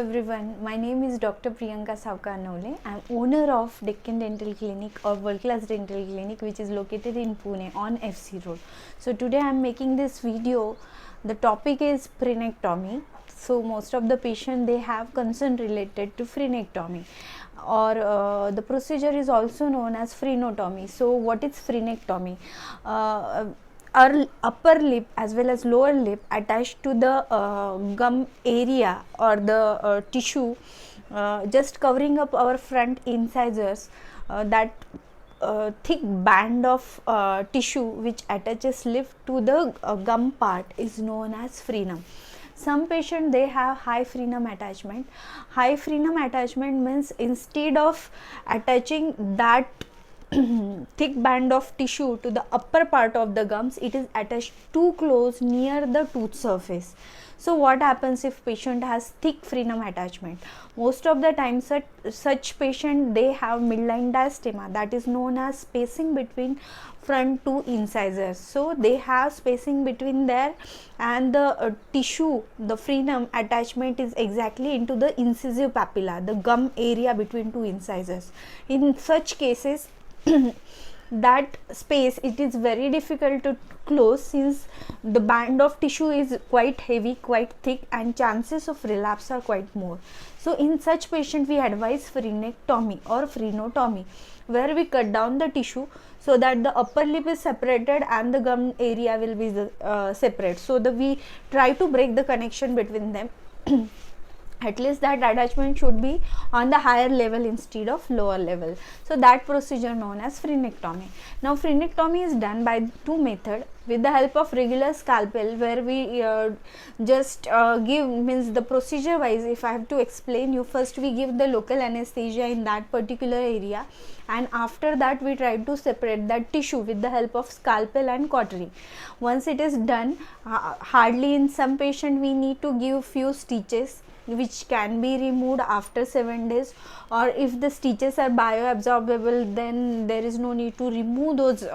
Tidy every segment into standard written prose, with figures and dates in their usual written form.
everyone, my name is Dr. Priyanka Savkarnole. I am owner of Deccan Dental Clinic or World Class Dental Clinic, which is located in Pune on FC Road. So today I am making this video. The topic is frenectomy. So most of the patient, they have concern related to frenectomy, or the procedure is also known as frenotomy. So what is frenectomy? Our upper lip as well as lower lip attached to the gum area or the tissue, just covering up our front incisors, that thick band of tissue which attaches lip to the gum part is known as frenum. Some patient, they have high frenum attachment. High frenum attachment means instead of attaching that thick band of tissue to the upper part of the gums, it is attached too close near the tooth surface. So what happens if patient has thick frenum attachment? Most of the time such patient, they have midline diastema, that is known as spacing between front two incisors. So they have spacing between there, and the tissue, the frenum attachment is exactly into the incisive papilla, the gum area between two incisors. In such cases that space, it is very difficult to close since the band of tissue is quite heavy, quite thick, and chances of relapse are quite more. So in such patient, we advise frenectomy or frenotomy, where we cut down the tissue so that the upper lip is separated and the gum area will be separate. So we try to break the connection between them. At least that attachment should be on the higher level instead of lower level. So that procedure known as frenectomy. Now frenectomy is done by two methods: with the help of regular scalpel, where we just give, means the procedure wise, if I have to explain you, first we give the local anesthesia in that particular area, and after that we try to separate that tissue with the help of scalpel and cautery. Once it is done, hardly in some patient we need to give few stitches, which can be removed after 7 days, or if the stitches are bioabsorbable, then there is no need to remove those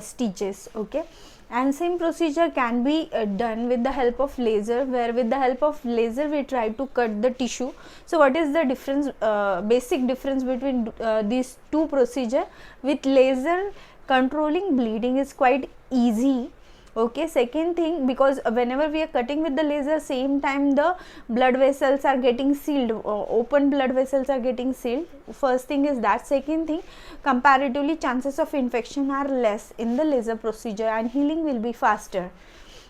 stitches. Okay, and same procedure can be done with the help of laser, where with the help of laser we try to cut the tissue. So what is the difference, basic difference between these two procedure? With laser, controlling bleeding is quite easy. Okay, second thing, because whenever we are cutting with the laser, same time the blood vessels are getting sealed, open blood vessels are getting sealed. First thing is that. Second thing, comparatively chances of infection are less in the laser procedure and healing will be faster.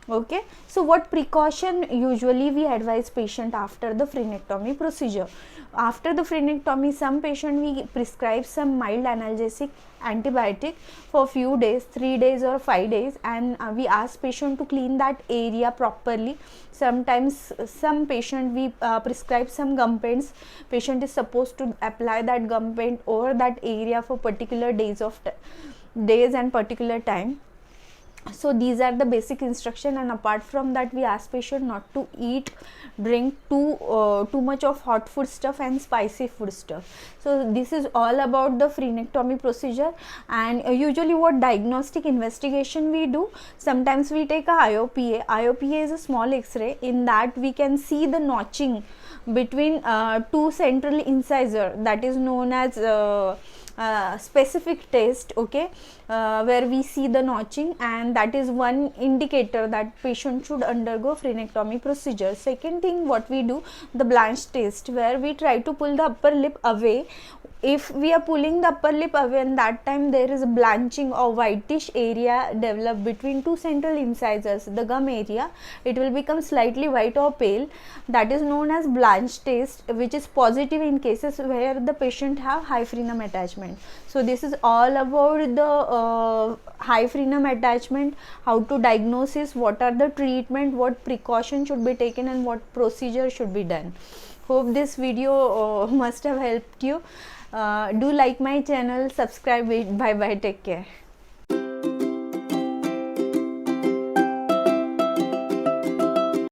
Okay, so what precaution usually we advise patient after the frenectomy procedure? After the frenectomy, some patient we prescribe some mild analgesic antibiotic for few days, 3 days or 5 days, and we ask patient to clean that area properly. Sometimes some patient we prescribe some gum paints. Patient is supposed to apply that gum paint over that area for particular days and particular time. So these are the basic instruction, and apart from that, we ask patient not to eat, drink too much of hot food stuff and spicy food stuff. So this is all about the frenectomy procedure. And usually what diagnostic investigation we do, sometimes we take a IOPA. IOPA is a small X-ray. In that we can see the notching between two central incisor, that is known as specific test. Okay, where we see the notching, and that is one indicator that patient should undergo frenectomy procedure. Second thing what we do, the blanch test, where we try to pull the upper lip away. If we are pulling the upper lip away and that time there is a blanching or whitish area developed between two central incisors, the gum area, it will become slightly white or pale. That is known as blanch test, which is positive in cases where the patient have high frenum attachment. So this is all about the high frenum attachment, how to diagnose it, what are the treatment, what precaution should be taken, and what procedure should be done. Hope this video must have helped you. Do like my channel, subscribe it. Bye bye, take care.